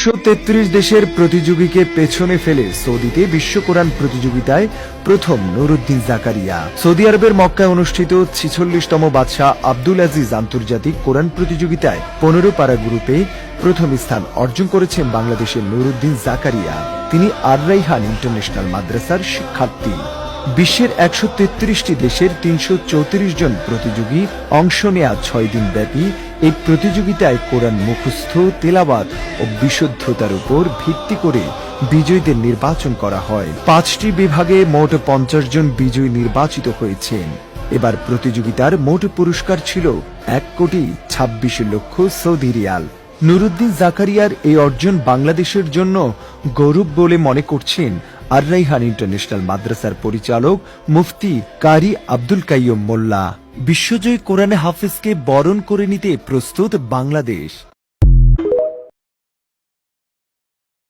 133 দেশের প্রতিযোগীকে পেছনে ফেলে সৌদিতে বিশ্ব কোরআন প্রতিযোগিতায় প্রথম নুরুদ্দিন জাকারিয়া। সৌদি আরবের মক্কায় অনুষ্ঠিত 46তম বাদশাহ আব্দুল আজিজ আন্তর্জাতিক কোরআন প্রতিযোগিতায় 15 পারা গ্রুপে প্রথম স্থান অর্জন করেছেন বাংলাদেশের নুরুদ্দিন জাকারিয়া। তিনি আর রাইহান ইন্টারন্যাশনাল মাদ্রাসার শিক্ষার্থী। বিশ্বের 133টি দেশের 334 জন প্রতিযোগী অংশ নেয়া 6 দিন ব্যাপী এই প্রতিযোগিতায় কোরআন মুখস্থ, তেলাওয়াত ও বিশুদ্ধতার উপর ভিত্তি করে বিজয়ীদের নির্বাচন করা হয়। 5টি বিভাগে মোট 50 জন বিজয়ী নির্বাচিত হয়েছেন। এবার প্রতিযোগিতার মোট পুরস্কার ছিল 1,26 লক্ষ সৌদি রিয়াল। নুরুদ্দিন জাকারিয়ার এই অর্জন বাংলাদেশের জন্য গৌরব বলে মনে করছেন আর রাইহান ইন্টারন্যাশনাল মাদ্রাসার পরিচালক মুফতি কারি আব্দুল কাইয়ুম মোল্লা। বিশ্বজয়ী কোরআনে হাফেজকে বরণ করে নিতে প্রস্তুত বাংলাদেশ।